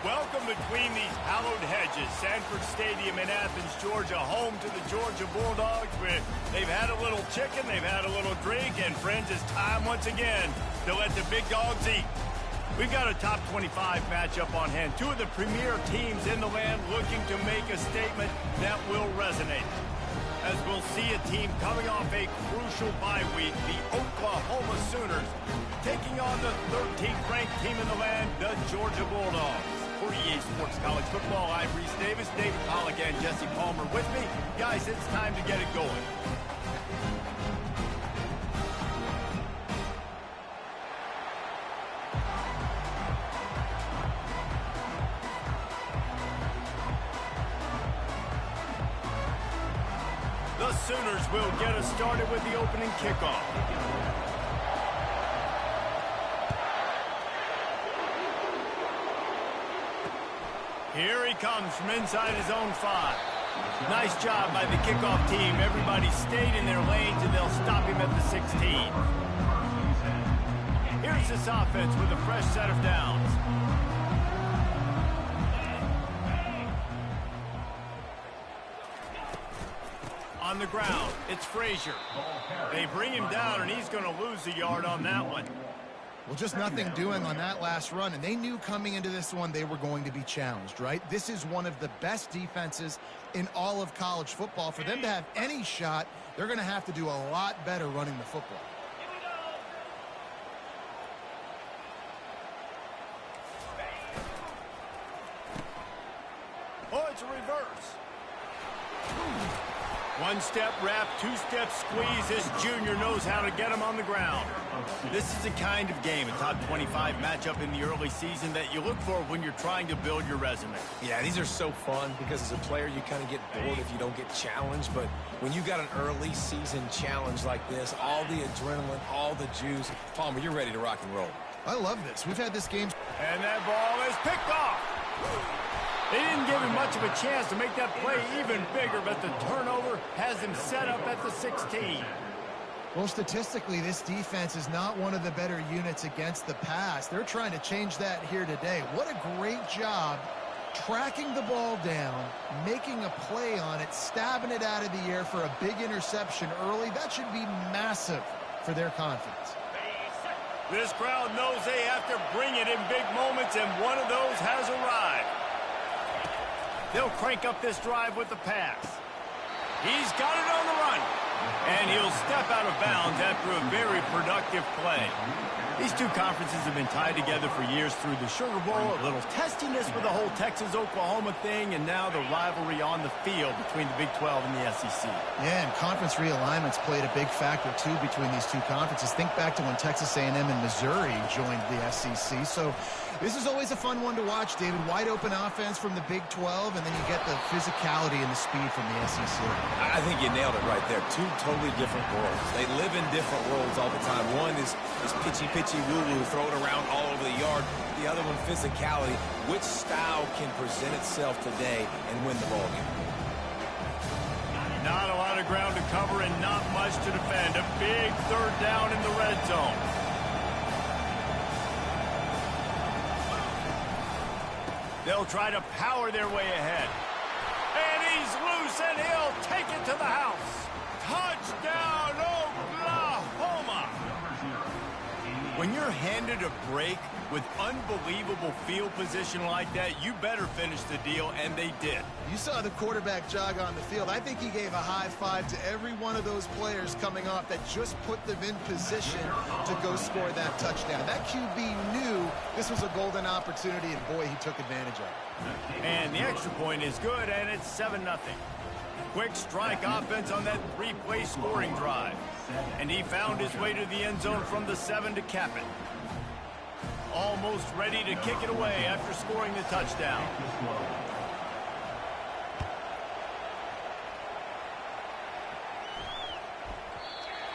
Welcome between these hallowed hedges. Sanford Stadium in Athens, Georgia, home to the Georgia Bulldogs. They've had a little chicken, they've had a little drink, and friends, it's time once again to let the big dogs eat. We've got a top 25 matchup on hand. Two of the premier teams in the land looking to make a statement that will resonate. As we'll see a team coming off a crucial bye week, the Oklahoma Sooners, taking on the 13th ranked team in the land, the Georgia Bulldogs. For EA Sports College Football, I'm Reese Davis, David Pollack, and Jesse Palmer with me. Guys, it's time to get it going. The Sooners will get us started with the opening kickoff. Here he comes from inside his own 5. Nice job by the kickoff team. Everybody stayed in their lanes, and they'll stop him at the 16. Here's this offense with a fresh set of downs. On the ground, it's Frazier. They bring him down, and he's going to lose a yard on that one. Well, just nothing doing on that last run, and they knew coming into this one they were going to be challenged, right? This is one of the best defenses in all of college football. For them to have any shot, they're going to have to do a lot better running the football. Oh, it's a reverse. One-step wrap, two-step squeeze. This junior knows how to get him on the ground. This is the kind of game, a top 25 matchup in the early season, that you look for when you're trying to build your resume. Yeah, these are so fun because as a player, you kind of get bored if you don't get challenged. But when you got an early season challenge like this, all the adrenaline, all the juice, Palmer, you're ready to rock and roll. I love this. We've had this game. And that ball is picked off. They didn't give him much of a chance to make that play even bigger, but the turnover has him set up at the 16. Well, statistically, this defense is not one of the better units against the pass. They're trying to change that here today. What a great job tracking the ball down, making a play on it, stabbing it out of the air for a big interception early. That should be massive for their confidence. This crowd knows they have to bring it in big moments, and one of those has arrived. They'll crank up this drive with the pass. He's got it on the run. And he'll step out of bounds after a very productive play. These two conferences have been tied together for years through the Sugar Bowl, a little testiness with the whole Texas-Oklahoma thing, and now the rivalry on the field between the Big 12 and the SEC. Yeah, and conference realignments played a big factor, too, between these two conferences. Think back to when Texas A&M and Missouri joined the SEC. So this is always a fun one to watch, David. Wide open offense from the Big 12, and then you get the physicality and the speed from the SEC. I think you nailed it right there. Two totally different worlds. They live in different worlds all the time. One is pitchy, woo-woo, throw it around all over the yard. The other one, physicality. Which style can present itself today and win the ball game? Not a lot of ground to cover and not much to defend. A big third down in the red zone. They'll try to power their way ahead. And he's loose, and he'll take it to the house. Touchdown, Oklahoma! When you're handed a break with unbelievable field position like that, you better finish the deal, and they did. You saw the quarterback jog on the field. I think he gave a high five to every one of those players coming off that just put them in position to go score that touchdown. That QB knew this was a golden opportunity, and boy, he took advantage of it. And the extra point is good, and it's 7-0. Quick strike offense on that three-play scoring drive. And he found his way to the end zone from the 7 to cap it. Almost ready to kick it away after scoring the touchdown.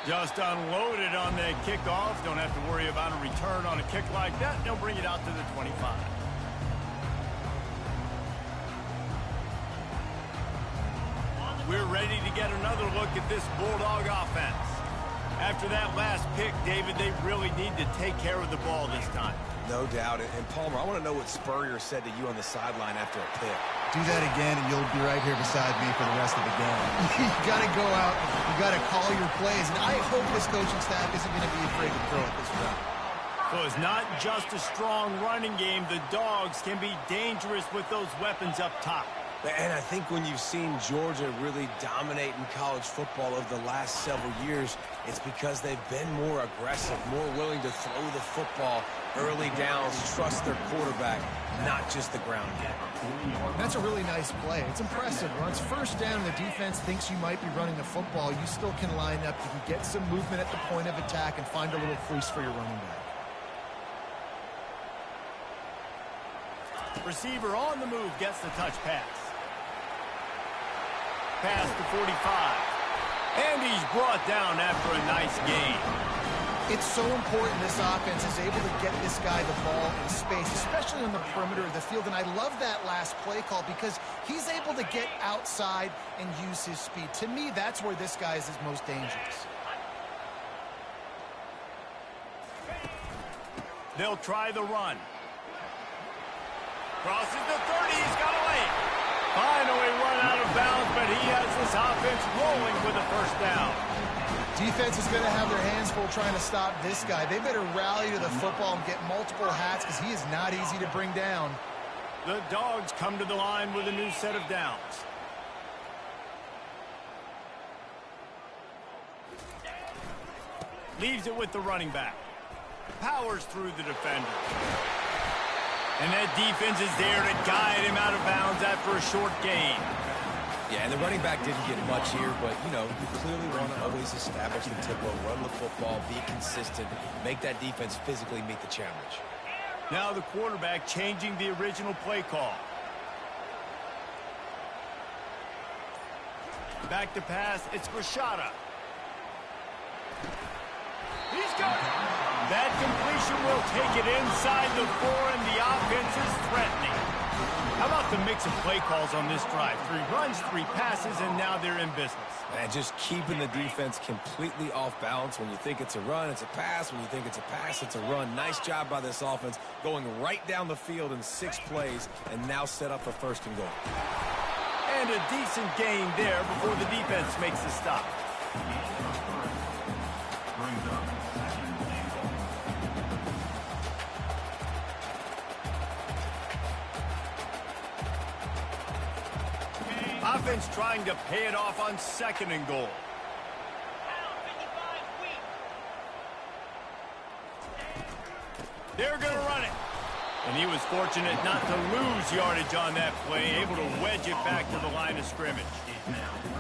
Just unloaded on that kickoff. Don't have to worry about a return on a kick like that. They'll bring it out to the 25. We're ready to get another look at this Bulldog offense. After that last pick, David, they really need to take care of the ball this time. No doubt. And Palmer, I want to know what Spurrier said to you on the sideline after a pick. Do that again, and you'll be right here beside me for the rest of the game. You got to go out. You got to call your plays. And I hope this coaching staff isn't going to be afraid to throw it this route. So it's not just a strong running game. The Dogs can be dangerous with those weapons up top. And I think when you've seen Georgia really dominate in college football over the last several years, it's because they've been more aggressive, more willing to throw the football early downs, trust their quarterback, not just the ground game. That's a really nice play. It's impressive. When it's first down and the defense thinks you might be running the football, you still can line up. You can get some movement at the point of attack and find a little crease for your running back. Receiver on the move gets the touch pass. Pass to 45. And he's brought down after a nice gain. It's so important this offense is able to get this guy the ball in space, especially on the perimeter of the field. And I love that last play call because he's able to get outside and use his speed. To me, that's where this guy is his most dangerous. They'll try the run. Crosses the 30. He's got away. Finally run out of bounds, but he has this offense rolling with a first down. Defense is going to have their hands full trying to stop this guy. They better rally to the football and get multiple hats because he is not easy to bring down. The Dogs come to the line with a new set of downs. Leaves it with the running back. Powers through the defender. And that defense is there to guide him out of bounds after a short gain. Yeah, and the running back didn't get much here, but, you know, you clearly want to always establish the tempo, run the football, be consistent, make that defense physically meet the challenge. Now the quarterback changing the original play call. Back to pass, it's Rashada. He's got it. That completion will take it inside the 4, and the offense is threatening. How about the mix of play calls on this drive? 3 runs, 3 passes, and now they're in business. And just keeping the defense completely off balance. When you think it's a run, it's a pass. When you think it's a pass, it's a run. Nice job by this offense, going right down the field in 6 plays, and now set up for 1st and goal. And a decent gain there before the defense makes the stop. Offense trying to pay it off on 2nd and goal. They're going to run it. And he was fortunate not to lose yardage on that play, able to wedge it back to the line of scrimmage.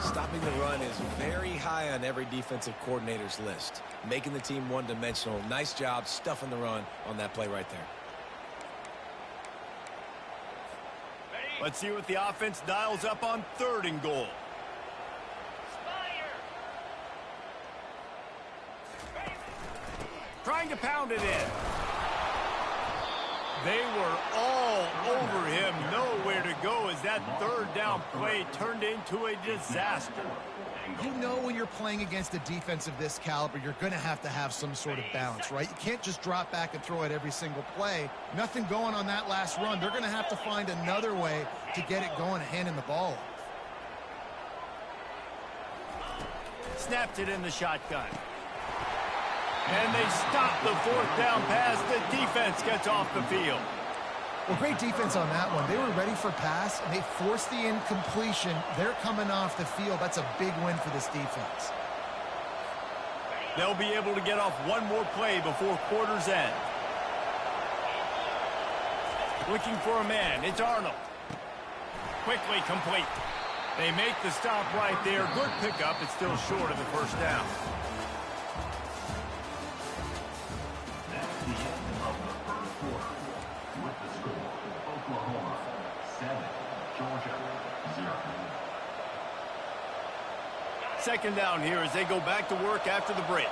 Stopping the run is very high on every defensive coordinator's list. Making the team one-dimensional. Nice job stuffing the run on that play right there. Let's see what the offense dials up on 3rd and goal. Trying to pound it in. They were all over him. Nowhere to go as that 3rd down play turned into a disaster. You know when you're playing against a defense of this caliber, you're going to have some sort of balance, right? You can't just drop back and throw it every single play. Nothing going on that last run. They're going to have to find another way to get it going and handing the ball off. Snapped it in the shotgun. And they stop the 4th down pass. The defense gets off the field. Well, great defense on that one. They were ready for pass, and they forced the incompletion. They're coming off the field. That's a big win for this defense. They'll be able to get off one more play before quarter's end. Looking for a man. It's Arnold. Quickly complete. They make the stop right there. Good pickup. It's still short of the 1st down. Second down here as they go back to work after the break.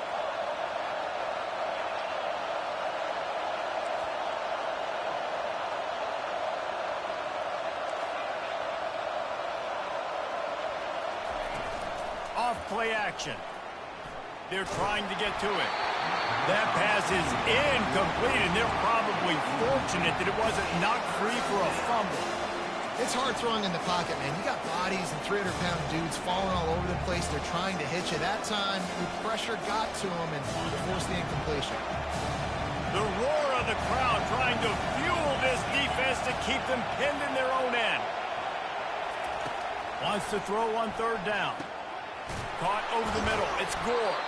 Off play action. They're trying to get to it. That pass is incomplete, and they're probably fortunate that it wasn't knocked free for a fumble. It's hard throwing in the pocket, man. You got bodies and 300-pound dudes falling all over the place. They're trying to hit you. That time, the pressure got to them and forced the incompletion. The roar of the crowd trying to fuel this defense to keep them pinned in their own end. Wants to throw on third down. Caught over the middle. It's Gore.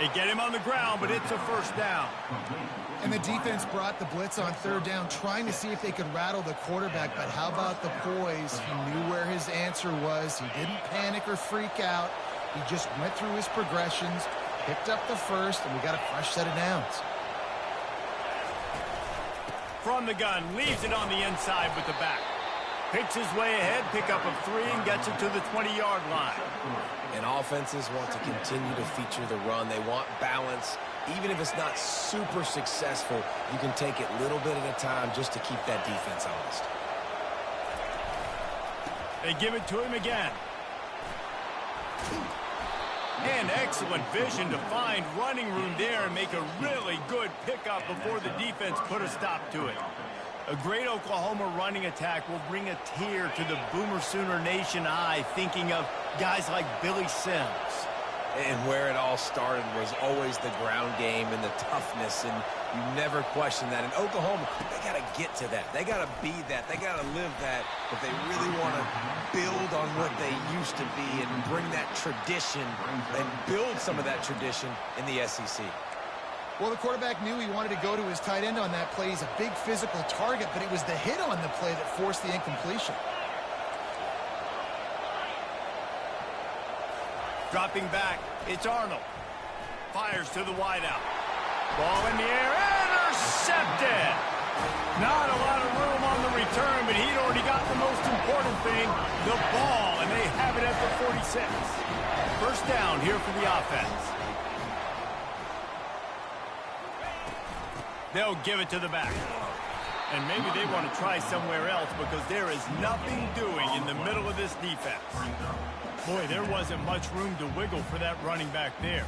They get him on the ground, but it's a first down. And the defense brought the blitz on third down, trying to see if they could rattle the quarterback. But how about the poise? He knew where his answer was. He didn't panic or freak out. He just went through his progressions, picked up the first, and we got a fresh set of downs. From the gun, leaves it on the inside with the back. Picks his way ahead, pickup of 3, and gets it to the 20-yard line. And offenses want to continue to feature the run. They want balance. Even if it's not super successful, you can take it little bit at a time just to keep that defense honest. They give it to him again. And excellent vision to find running room there and make a really good pickup before the defense put a stop to it. A great Oklahoma running attack will bring a tear to the Boomer Sooner Nation eye, thinking of guys like Billy Sims. And where it all started was always the ground game and the toughness, and you never question that. In Oklahoma, they got to get to that. They got to be that. They got to live that if they really want to build on what they used to be and bring that tradition and build some of that tradition in the SEC. Well, the quarterback knew he wanted to go to his tight end on that play. He's a big physical target, but it was the hit on the play that forced the incompletion. Dropping back, it's Arnold. Fires to the wideout. Ball in the air, intercepted! Not a lot of room on the return, but he'd already got the most important thing, the ball, and they have it at the 46. First down here for the offense. They'll give it to the back. And maybe they want to try somewhere else because there is nothing doing in the middle of this defense. Boy, there wasn't much room to wiggle for that running back there.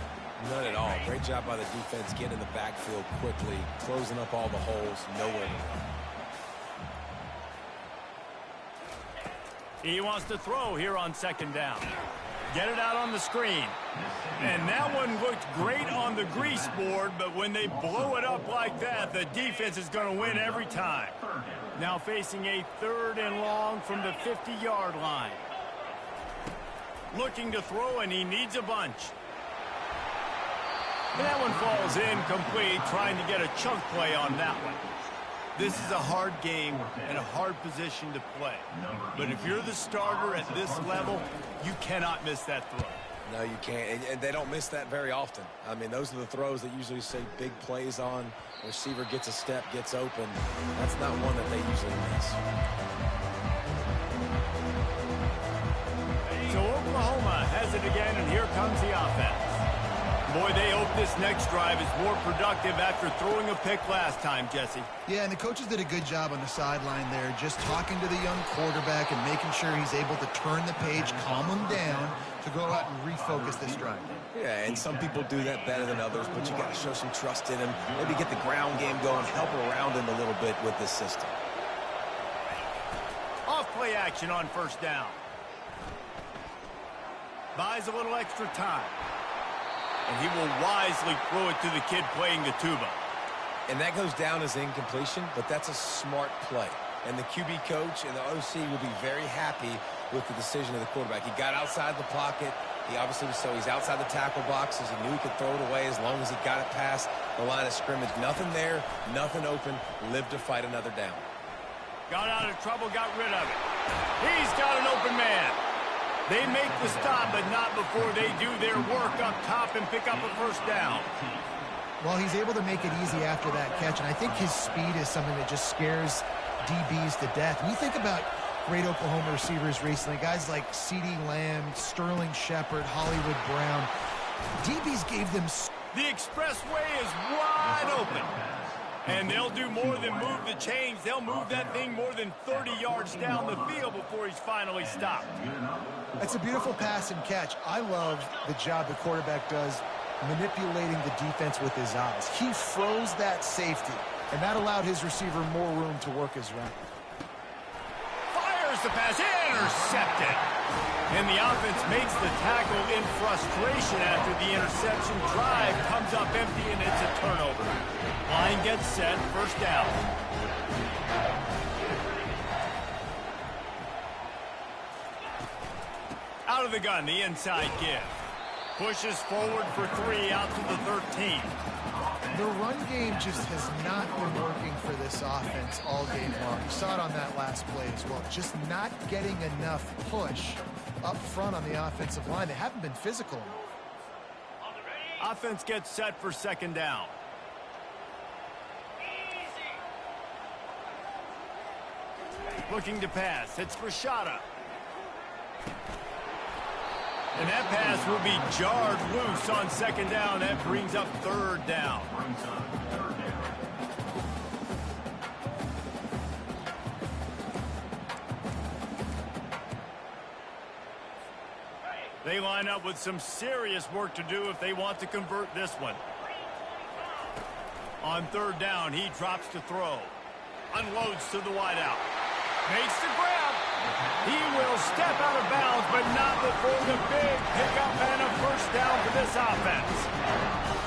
None at all. Great job by the defense getting in the backfield quickly, closing up all the holes, nowhere to run. He wants to throw here on second down. Get it out on the screen. And that one looked great on the grease board, but when they blow it up like that, the defense is going to win every time. Now facing a 3rd and long from the 50-yard line. Looking to throw, and he needs a bunch. And that one falls incomplete, trying to get a chunk play on that one. This is a hard game and a hard position to play. But if you're the starter at this level, you cannot miss that throw. No, you can't. And they don't miss that very often. I mean, those are the throws that usually say big plays on. The receiver gets a step, gets open. That's not one that they usually miss. So Oklahoma has it again, and here comes the offense. Boy, they hope this next drive is more productive after throwing a pick last time, Jesse. Yeah, and the coaches did a good job on the sideline there, just talking to the young quarterback and making sure he's able to turn the page, calm him down to go out and refocus this drive. Yeah, and some people do that better than others, but you got to show some trust in him. Maybe get the ground game going, help around him a little bit with this system. Off play action on first down. Buys a little extra time. And he will wisely throw it to the kid playing the tuba. And that goes down as incompletion, but that's a smart play. And the QB coach and the OC will be very happy with the decision of the quarterback. He got outside the pocket. He obviously was, so he's outside the tackle boxes. He knew he could throw it away as long as he got it past the line of scrimmage. Nothing there, nothing open. Lived to fight another down. Got out of trouble, got rid of it. He's got an open man. They make the stop, but not before they do their work up top and pick up a first down. Well, he's able to make it easy after that catch, and I think his speed is something that just scares DBs to death. When you think about great Oklahoma receivers recently, guys like CeeDee Lamb, Sterling Shepard, Hollywood Brown, DBs gave them... The expressway is wide open. And they'll do more than move the chains. They'll move that thing more than 30 yards down the field before he's finally stopped. That's a beautiful pass and catch. I love the job the quarterback does manipulating the defense with his eyes. He froze that safety, and that allowed his receiver more room to work his route. Fires the pass, intercepted. And the offense makes the tackle in frustration after the interception. Drive comes up empty, and it's a turnover. Line gets set, first down. Out of the gun, the inside give. Pushes forward for 3 out to the 13. The run game just has not been working for this offense all game long. You saw it on that last play as well. Just not getting enough push up front on the offensive line. They haven't been physical enough. Offense gets set for second down. Looking to pass. It's Rashada. And that pass will be jarred loose on second down. That brings up third down. They line up with some serious work to do if they want to convert this one. On third down, he drops to throw. Unloads to the wideout. Makes the grab. He will step out of bounds, but not before the big pickup and a first down for this offense.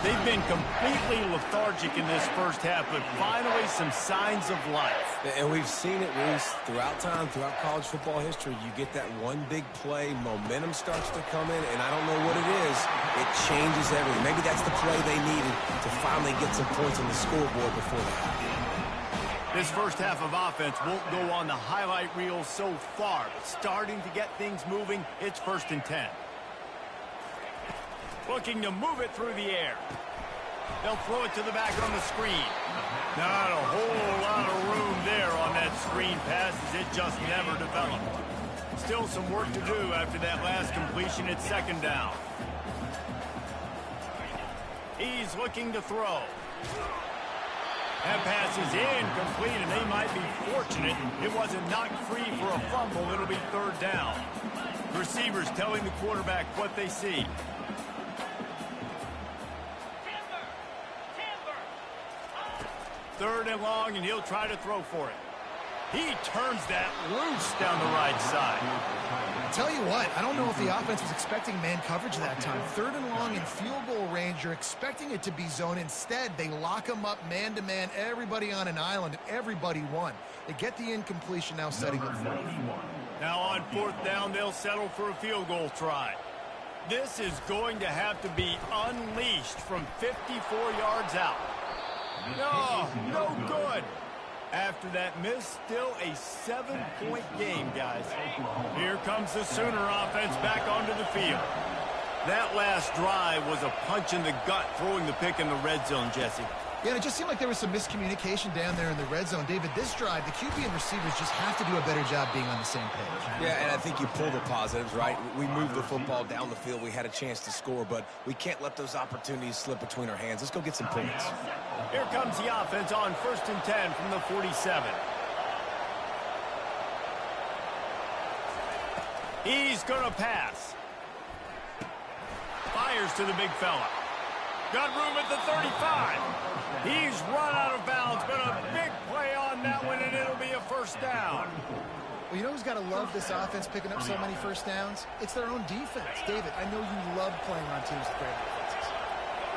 They've been completely lethargic in this first half, but finally some signs of life. And we've seen it, Reese, throughout time, throughout college football history. You get that one big play, momentum starts to come in, and I don't know what it is. It changes everything. Maybe that's the play they needed to finally get some points on the scoreboard before the half. This first half of offense won't go on the highlight reel so far, but starting to get things moving, it's 1st and 10. Looking to move it through the air. They'll throw it to the back on the screen. Not a whole lot of room there on that screen pass as it just never developed. Still some work to do after that last completion at second down. He's looking to throw. That pass is incomplete, and they might be fortunate it wasn't knocked free for a fumble. It'll be third down. Receivers telling the quarterback what they see. Third and long, and he'll try to throw for it. He turns that loose down the right side. I'll tell you what, I don't know if the offense was expecting man coverage that time. Third and long in field goal range, you're expecting it to be zone. Instead, they lock them up man-to-man, everybody on an island, and everybody won. They get the incompletion now, setting up for it. Now on fourth down, they'll settle for a field goal try. This is going to have to be unleashed from 54 yards out. No good. After that miss, still a 7-point game, guys. Here comes the Sooner offense back onto the field. That last drive was a punch in the gut, throwing the pick in the red zone, Jesse. Yeah, it just seemed like there was some miscommunication down there in the red zone. David, this drive, the QB and receivers just have to do a better job being on the same page. Yeah, and I think you pull the positives, right? We moved the football down the field. We had a chance to score, but we can't let those opportunities slip between our hands. Let's go get some points. Here comes the offense on 1st and 10 from the 47. He's going to pass. Fires to the big fella. Got room at the 35. He's run out of bounds, but a big play on that one, and it'll be a first down. Well, you know who's got to love this offense picking up so many first downs? It's their own defense. David, I know you love playing on teams with great offenses.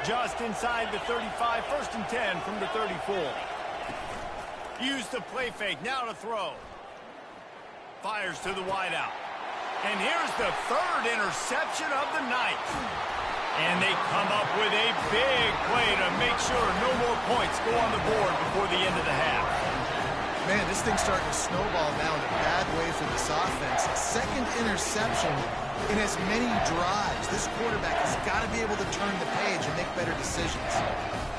Just inside the 35, 1st and 10 from the 34. Use the play fake, now to throw. Fires to the wideout. And here's the third interception of the night. And they come up with a big play to make sure no more points go on the board before the end of the half. Man, this thing's starting to snowball now in a bad way for this offense. Second interception in as many drives. This quarterback has got to be able to turn the page and make better decisions.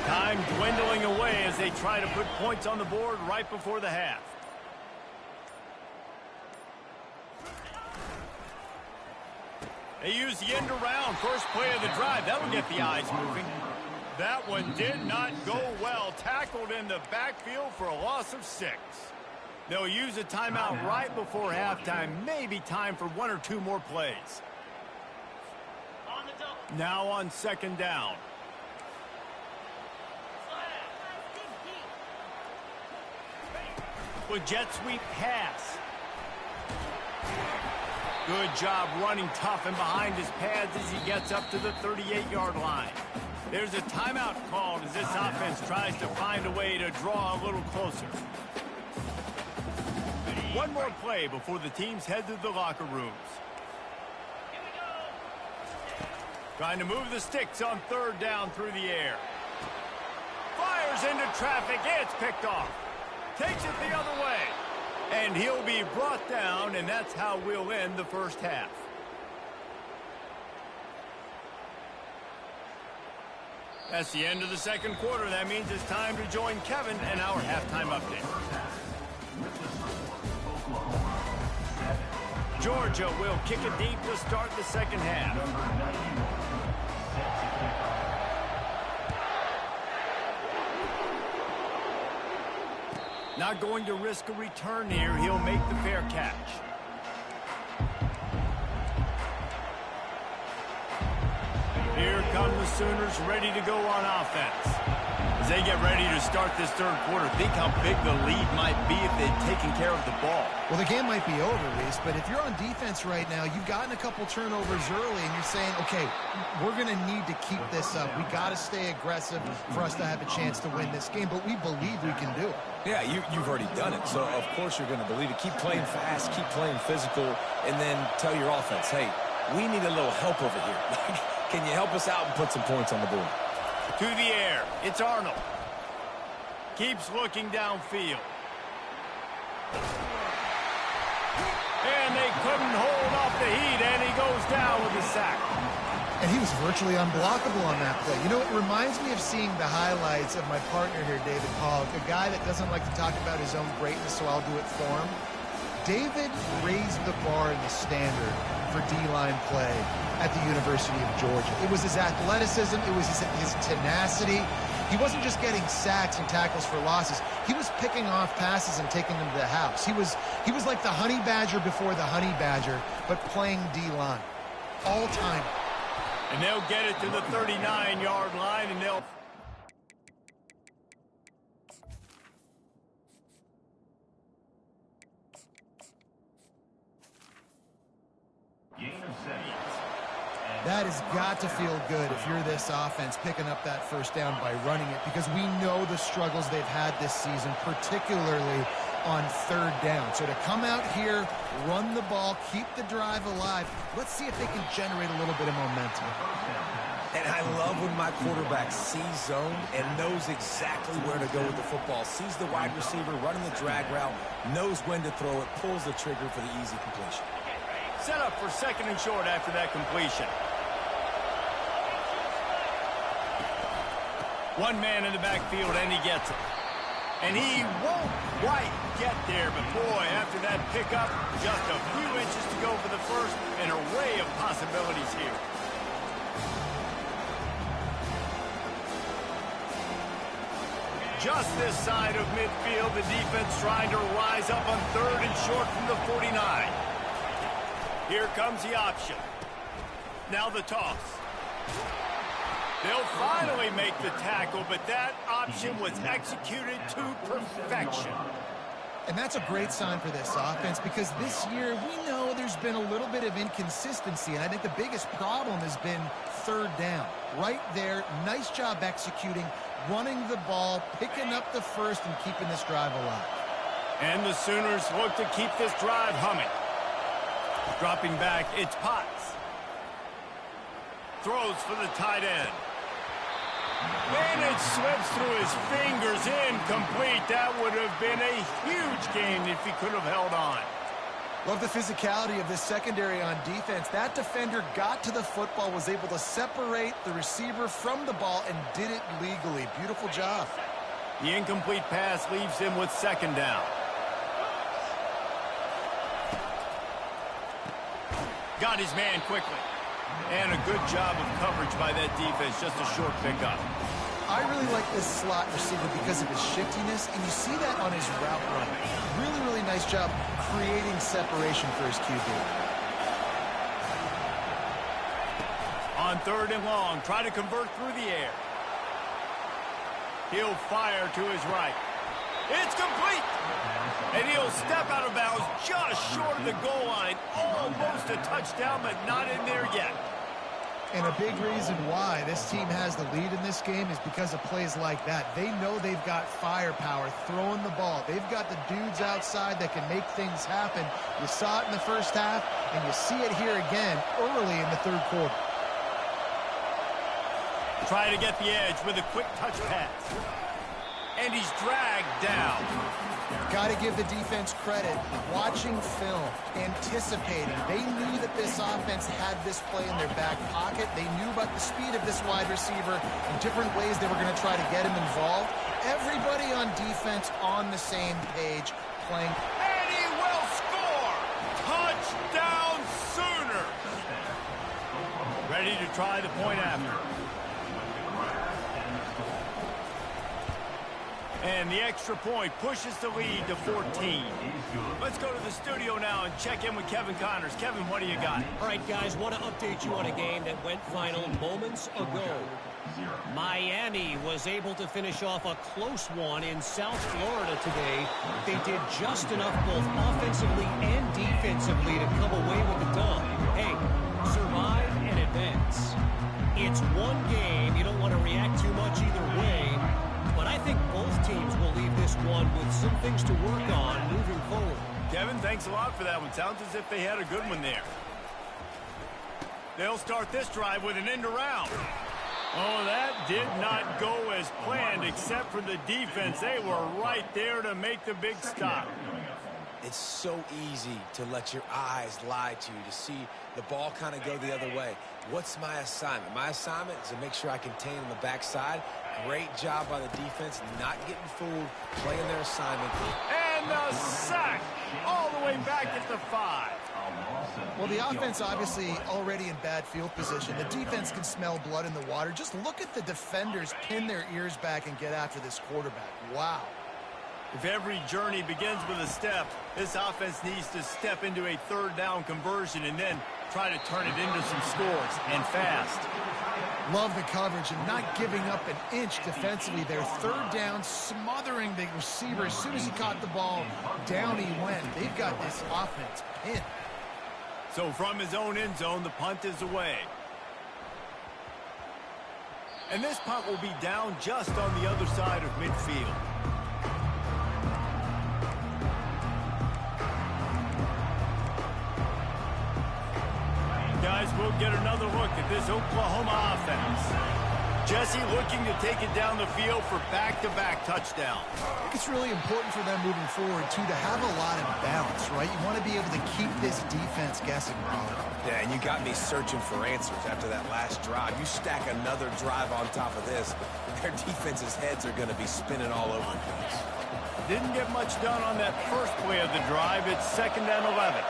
Time dwindling away as they try to put points on the board right before the half. They use the end around. First play of the drive. That'll get the eyes moving. That one did not go well. Tackled in the backfield for a loss of 6. They'll use a timeout right before halftime. Maybe time for 1 or 2 more plays. Now on second down. with jet sweep pass. Good job running tough and behind his pads as he gets up to the 38-yard line. There's a timeout called as this offense tries to find a way to draw a little closer. One more play before the teams head to the locker rooms. Trying to move the sticks on third down through the air. Fires into traffic. It's picked off. Takes it the other way. And he'll be brought down, and that's how we'll end the first half. That's the end of the second quarter. That means it's time to join Kevin and our halftime update. Georgia will kick it deep to start the second half. Not going to risk a return here. He'll make the fair catch. Here come the Sooners ready to go on offense. As they get ready to start this third quarter, think how big the lead might be if they'd taken care of the ball. Well, the game might be over, Reese, but if you're on defense right now, you've gotten a couple turnovers early, and you're saying, okay, we're going to need to keep this up. We got to stay aggressive for us to have a chance to win this game, but we believe we can do it. Yeah, you've already done it, so of course you're going to believe it. Keep playing fast, keep playing physical, and then tell your offense, hey, we need a little help over here. Can you help us out and put some points on the board? To the air, it's Arnold. Keeps looking downfield. And they couldn't hold off the heat, and he goes down with a sack. And he was virtually unblockable on that play. You know, it reminds me of seeing the highlights of my partner here, David Pollock, a guy that doesn't like to talk about his own greatness, so I'll do it for him. David raised the bar in the standard for D-line play at the University of Georgia. It was his athleticism. It was his tenacity. He wasn't just getting sacks and tackles for losses. He was picking off passes and taking them to the house. He was like the honey badger before the honey badger, but playing D-line. All time. And they'll get it to the 39-yard line, and they'll... That has got to feel good if you're this offense picking up that first down by running it, because we know the struggles they've had this season, particularly on third down. So to come out here, run the ball, keep the drive alive, let's see if they can generate a little bit of momentum. And I love when my quarterback sees zone and knows exactly where to go with the football. Sees the wide receiver running the drag route, knows when to throw it, pulls the trigger for the easy completion. Set up for second and short after that completion. One man in the backfield, and he gets it. And he won't quite get there, but boy, after that pickup, just a few inches to go for the first, and an array of possibilities here. Just this side of midfield, the defense trying to rise up on third and short from the 49. Here comes the option. Now the toss. They'll finally make the tackle, but that option was executed to perfection. And that's a great sign for this offense, because this year we know there's been a little bit of inconsistency, and I think the biggest problem has been third down. Right there, nice job executing, running the ball, picking up the first, and keeping this drive alive. And the Sooners look to keep this drive humming. Dropping back, it's Potts. Throws for the tight end. And it slips through his fingers, incomplete. That would have been a huge gain if he could have held on. Love the physicality of this secondary on defense. That defender got to the football, was able to separate the receiver from the ball, and did it legally. Beautiful job. The incomplete pass leaves him with second down. Got his man quickly. And a good job of coverage by that defense. Just a short pickup. I really like this slot receiver because of his shiftiness, and you see that on his route run. Really, really nice job creating separation for his QB. On third and long, try to convert through the air. He'll fire to his right. It's complete. And he'll step out of bounds just short of the goal line. Almost a touchdown, but not in there yet. And a big reason why this team has the lead in this game is because of plays like that. They know they've got firepower throwing the ball. They've got the dudes outside that can make things happen. You saw it in the first half, and you see it here again early in the third quarter. Try to get the edge with a quick touch pass. And he's dragged down. Got to give the defense credit. Watching film, anticipating. They knew that this offense had this play in their back pocket. They knew about the speed of this wide receiver and different ways they were going to try to get him involved. Everybody on defense on the same page playing. And he will score! Touchdown Sooners! Ready to try the point after. And the extra point pushes the lead to 14. Let's go to the studio now and check in with Kevin Connors. Kevin, what do you got? All right, guys, want to update you on a game that went final moments ago. Miami was able to finish off a close one in South Florida today. They did just enough both offensively and defensively to come away with the dub. Hey, survive and advance. It's one game. You don't want to react too much either way. But I think both teams will leave this one with some things to work on moving forward. Kevin, thanks a lot for that one. Sounds as if they had a good one there. They'll start this drive with an end around. Oh, that did not go as planned except for the defense. They were right there to make the big stop. It's so easy to let your eyes lie to you, to see the ball kind of go the other way. What's my assignment? My assignment is to make sure I contain on the backside. Great job by the defense, not getting fooled, playing their assignment. And the sack all the way back at the 5. Well, the offense obviously already in bad field position. The defense can smell blood in the water. Just look at the defenders pin their ears back and get after this quarterback. Wow. If every journey begins with a step, this offense needs to step into a third down conversion and then try to turn it into some scores, and fast. Love the coverage and not giving up an inch defensively. Their third down, smothering the receiver. As soon as he caught the ball, down he went. They've got this offense pinned. So from his own end zone, the punt is away. And this punt will be down just on the other side of midfield. Guys, we'll get another look at this Oklahoma offense. Jesse looking to take it down the field for back-to-back touchdowns. I think it's really important for them moving forward, too, to have a lot of balance, right? You want to be able to keep this defense guessing, Robert. Yeah, and you got me searching for answers after that last drive. You stack another drive on top of this, their defense's heads are going to be spinning all over the place. Didn't get much done on that first play of the drive. It's 2nd and 11.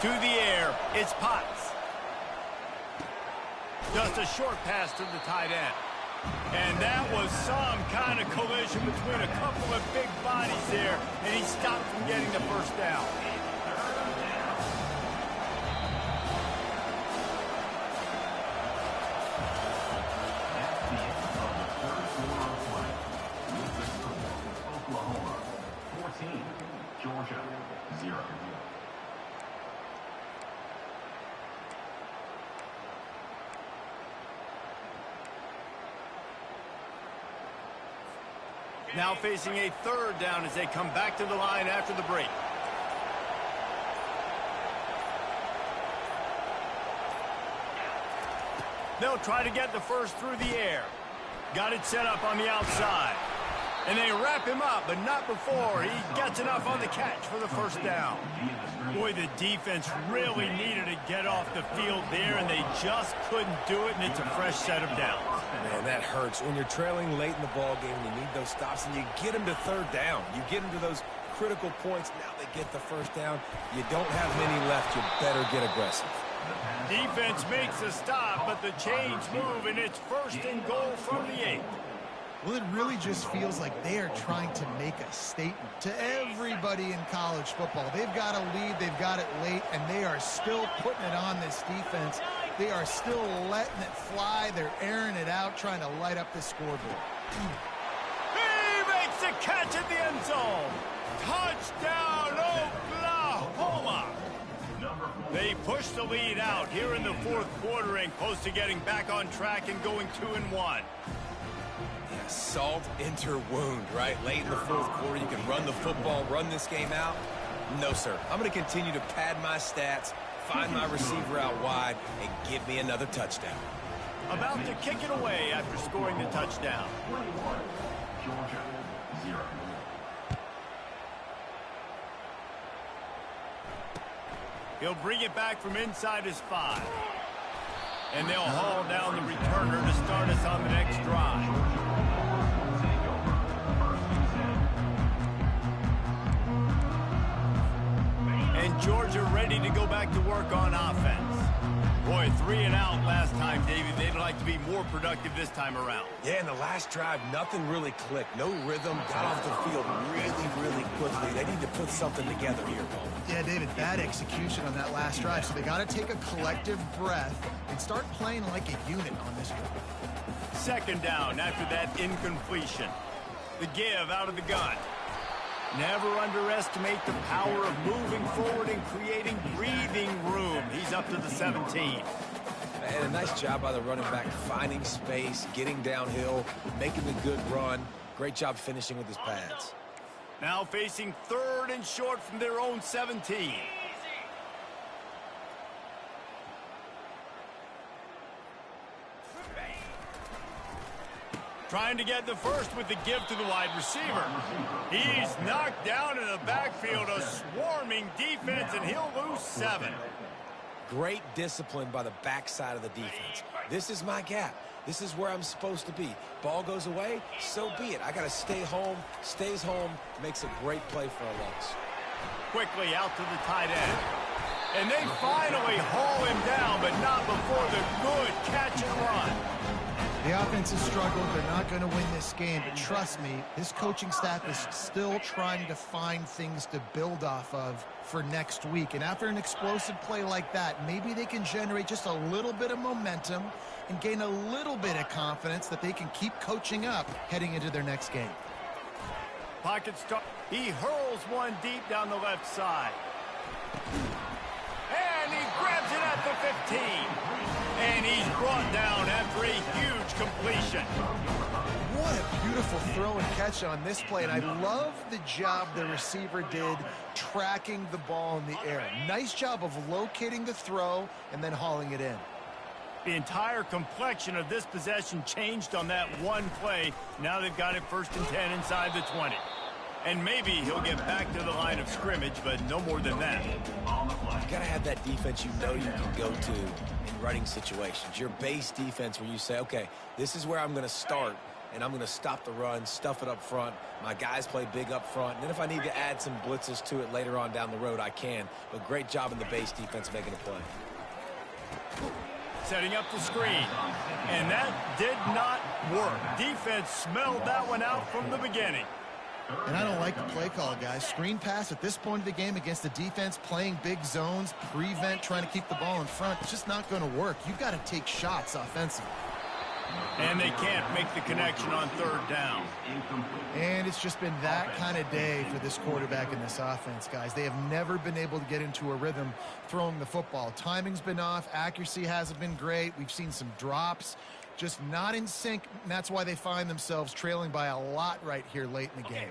To the air, it's Potts. Just a short pass to the tight end. And that was some kind of collision between a couple of big bodies there, and he stopped from getting the first down. Oklahoma 14, Georgia 0. Now facing a third down as they come back to the line after the break. They'll try to get the first through the air. Got it set up on the outside. And they wrap him up, but not before he gets enough on the catch for the first down. Boy, the defense really needed to get off the field there, and they just couldn't do it, and it's a fresh set of downs. Man, that hurts. When you're trailing late in the ball game, you need those stops, and you get them to third down. You get them to those critical points. Now they get the first down. You don't have many left. You better get aggressive. Defense makes a stop, but the chains move, and it's 1st and goal from the 8. Well, it really just feels like they are trying to make a statement to everybody in college football. They've got a lead, they've got it late, and they are still putting it on this defense. They are still letting it fly. They're airing it out, trying to light up the scoreboard. He makes a catch in the end zone. Touchdown, Oklahoma. They push the lead out here in the fourth quarter and close to getting back on track and going 2-1. Yeah, salt enter wound, right? Late in the fourth quarter, you can run the football, run this game out. No, sir. I'm going to continue to pad my stats, find my receiver out wide, and give me another touchdown. About to kick it away after scoring the touchdown. 21, Georgia, 0. He'll bring it back from inside his 5. And they'll haul down the returner to start us on the next drive. And Georgia ready to go back to work on offense. Boy, 3 and out last time, Davey. They'd like to be more productive this time around. Yeah, in the last drive, nothing really clicked. No rhythm, got off the field really quickly. They need to put something together here, Paul. Yeah, David, bad execution on that last drive, so they got to take a collective breath and start playing like a unit on this one. Second down after that incompletion. The give out of the gun. Never underestimate the power of moving forward and creating breathing room. He's up to the 17. And a nice job by the running back, finding space, getting downhill, making a good run. Great job finishing with his pads. Now facing 3rd and short from their own 17. Trying to get the first with the give to the wide receiver. He's knocked down in the backfield, a swarming defense, and he'll lose 7. Great discipline by the backside of the defense. This is my gap. This is where I'm supposed to be. Ball goes away, so be it. I got to stay home, stays home, makes a great play for a loss. Quickly out to the tight end. And they finally haul him down, but not before the good catch and run. The offense has struggled. They're not going to win this game, but trust me, this coaching staff is still trying to find things to build off of for next week. And after an explosive play like that, maybe they can generate just a little bit of momentum and gain a little bit of confidence that they can keep coaching up heading into their next game. Pocket start. He hurls one deep down the left side. And he grabs it at the 15. And he's brought down after a huge completion. What a beautiful throw and catch on this play. And I love the job the receiver did tracking the ball in the air. Nice job of locating the throw and then hauling it in. The entire complexion of this possession changed on that one play. Now they've got it 1st and 10 inside the 20. And maybe he'll get back to the line of scrimmage, but no more than that. You got to have that defense you know you can go to in running situations. Your base defense where you say, okay, this is where I'm going to start, and I'm going to stop the run, stuff it up front. My guys play big up front. And then if I need to add some blitzes to it later on down the road, I can. But great job in the base defense making a play. Setting up the screen. And that did not work. Defense smelled that one out from the beginning. And I don't like the play call, guys. Screen pass at this point of the game against the defense, playing big zones, prevent, trying to keep the ball in front. It's just not going to work. You've got to take shots offensively. And they can't make the connection on 3rd down. And it's just been that kind of day for this quarterback and this offense, guys. They have never been able to get into a rhythm throwing the football. Timing's been off. Accuracy hasn't been great. We've seen some drops. Just not in sync, and that's why they find themselves trailing by a lot right here late in the game.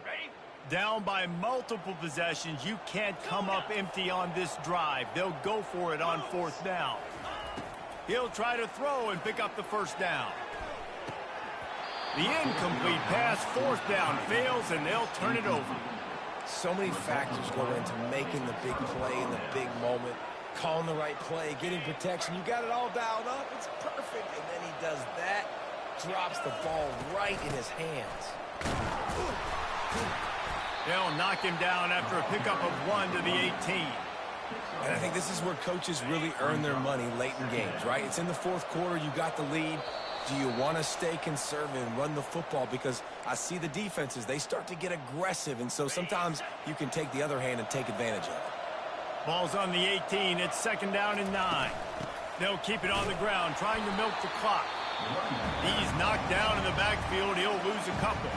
Down by multiple possessions, you can't come up empty on this drive. They'll go for it on 4th down. He'll try to throw and pick up the 1st down. The incomplete pass, 4th down, fails, and they'll turn it over. So many factors go into making the big play in the big moment. Calling the right play, getting protection. You got it all dialed up. It's perfect. And then he does that, drops the ball right in his hands. They'll knock him down after a pickup of 1 to the 18. And I think this is where coaches really earn their money late in games, right? It's in the 4th quarter. You got the lead. Do you want to stay conservative and run the football? Because I see the defenses, they start to get aggressive. And so sometimes you can take the other hand and take advantage of it. Ball's on the 18. It's 2nd down and 9. They'll keep it on the ground, trying to milk the clock. He's knocked down in the backfield. He'll lose a couple.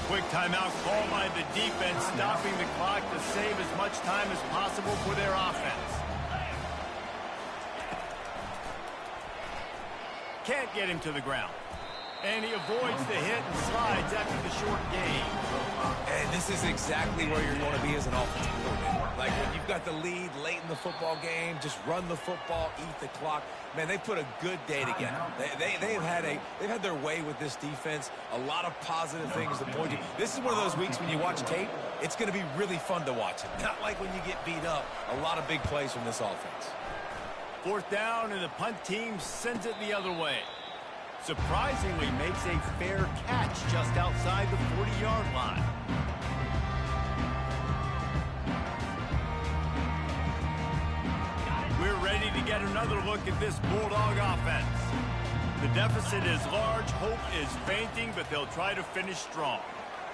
Quick timeout call by the defense, stopping the clock to save as much time as possible for their offense. Can't get him to the ground. And he avoids the hit and slides after the short gain. And this is exactly where you're going to be as an offensive coordinator. Like when you've got the lead late in the football game, just run the football, eat the clock. Man, they put a good day together. They've had their way with this defense. A lot of positive things to point to. This is one of those weeks when you watch tape, it's going to be really fun to watch it. Not like when you get beat up. A lot of big plays from this offense. Fourth down, and the punt team sends it the other way. Surprisingly makes a fair catch just outside the 40-yard line. We're ready to get another look at this Bulldog offense. The deficit is large, hope is fainting, but they'll try to finish strong.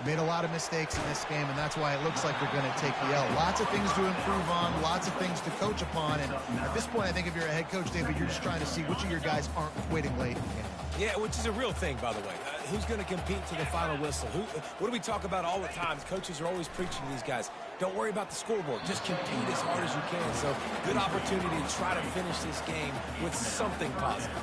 Made a lot of mistakes in this game, and that's why it looks like they're going to take the L. Lots of things to improve on, lots of things to coach upon, and at this point, I think if you're a head coach, David, you're just trying to see which of your guys aren't quitting late in the game. Yeah, which is a real thing, by the way. Who's going to compete to the final whistle? What do we talk about all the time? Coaches are always preaching to these guys. Don't worry about the scoreboard. Just compete as hard as you can. So, good opportunity to try to finish this game with something positive.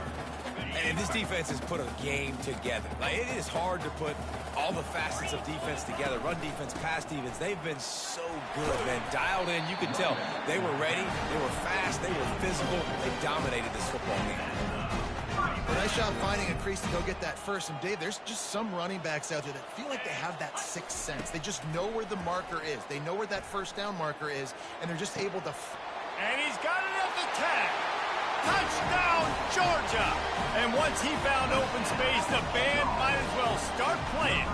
And this defense has put a game together. Like, it is hard to put all the facets of defense together. Run defense, pass defense. They've been so good, man. Dialed in. You could tell they were ready. They were fast. They were physical. They dominated this football game. Nice job finding a crease to go get that first. And, Dave, there's just some running backs out there that feel like they have that sixth sense. They just know where the marker is. They know where that first down marker is, and they're just able to... And he's got it at the 10. Touchdown, Georgia! And once he found open space, the band might as well start playing.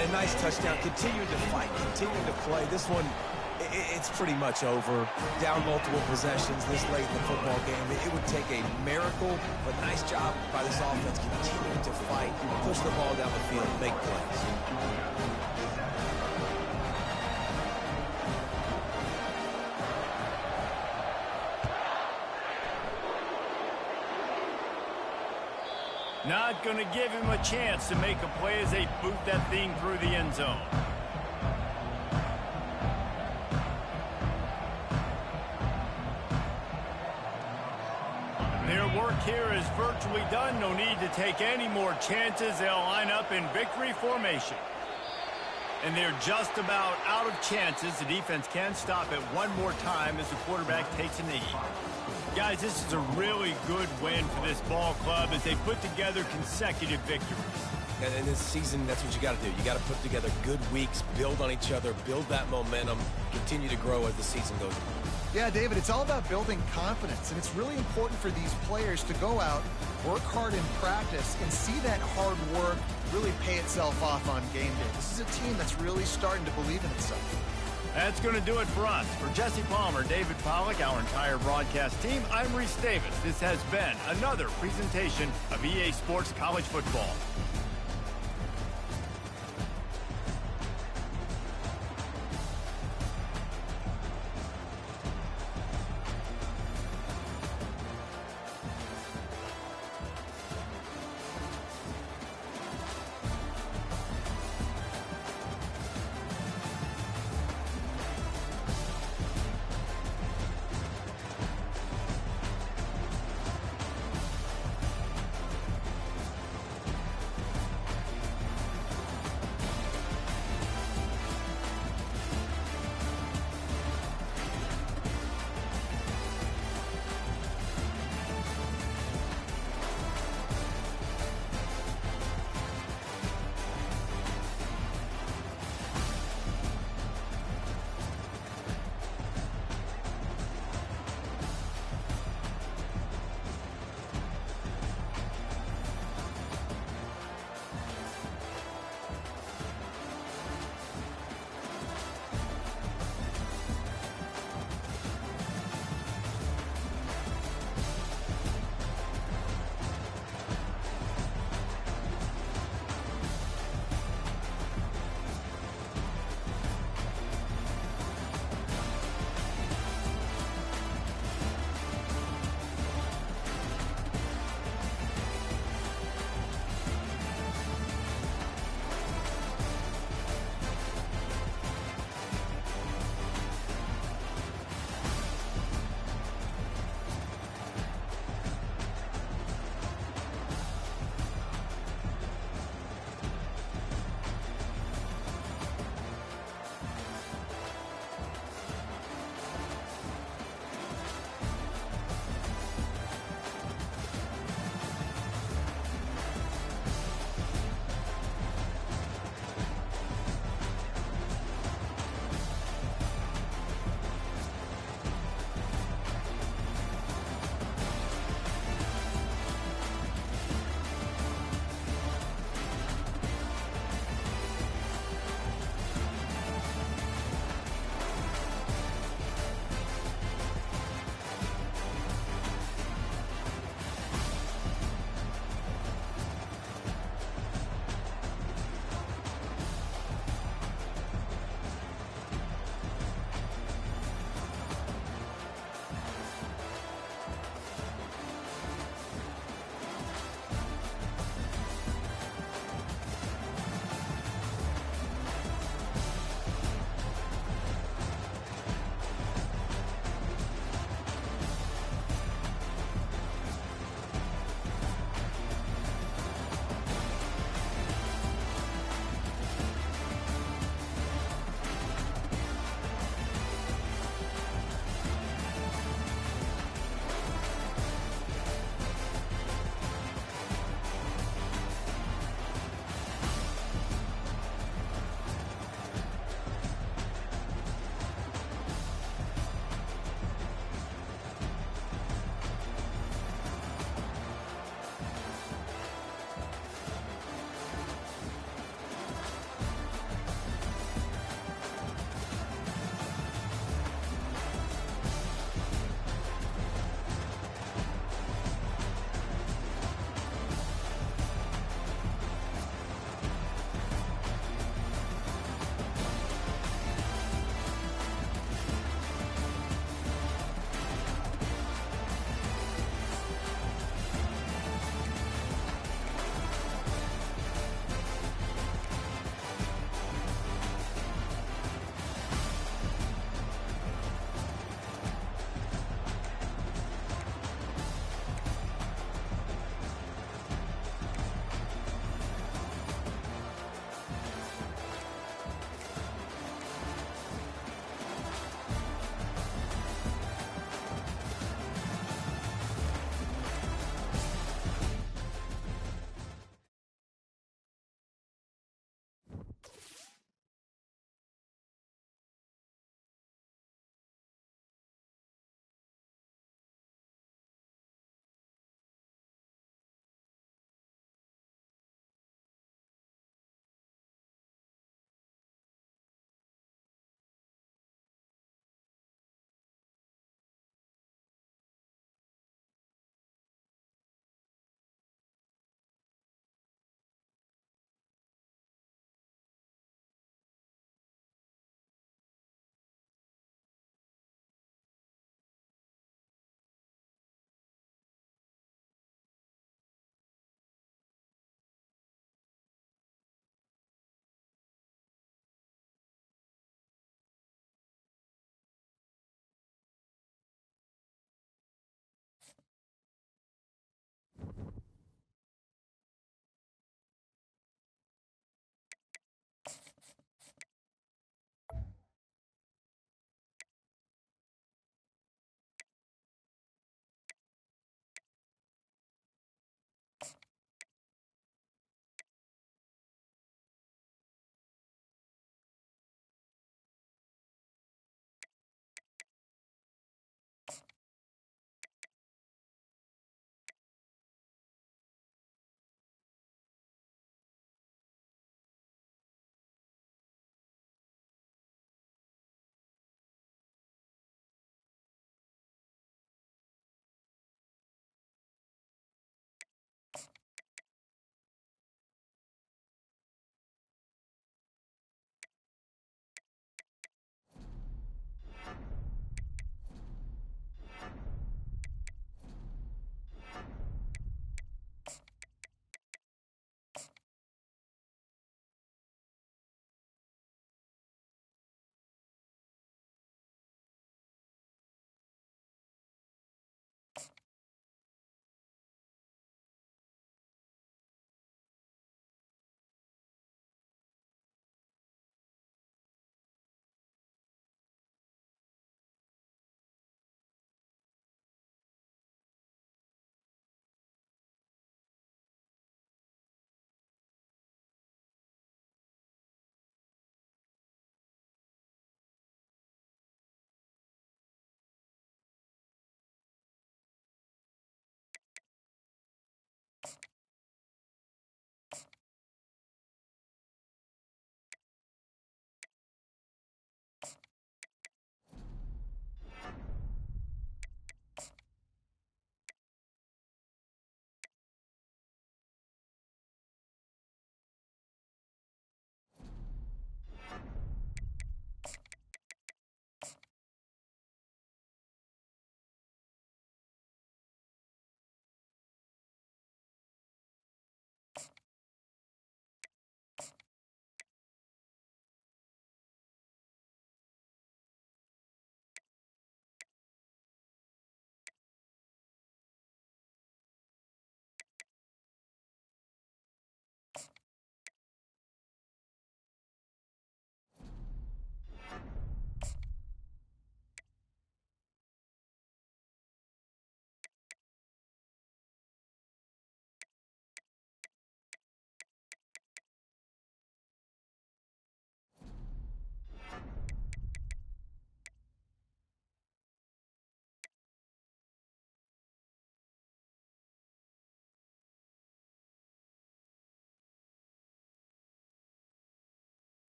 And a nice touchdown. Continuing to fight, continuing to play. This one, it's pretty much over. Down multiple possessions this late in the football game. It would take a miracle, but nice job by this offense continuing to fight, push the ball down the field, make plays. Not going to give him a chance to make a play as they boot that thing through the end zone. Their work here is virtually done. No need to take any more chances. They'll line up in victory formation. And they're just about out of chances. The defense can stop it one more time as the quarterback takes a knee. Guys, this is a really good win for this ball club as they put together consecutive victories. And in this season, that's what you got to do. You got to put together good weeks, build on each other, build that momentum, continue to grow as the season goes on. Yeah, David, it's all about building confidence, and it's really important for these players to go out, work hard in practice, and see that hard work really pay itself off on game day. This is a team that's really starting to believe in itself. That's going to do it for us. For Jesse Palmer, David Pollack, our entire broadcast team, I'm Reese Davis. This has been another presentation of EA Sports College Football.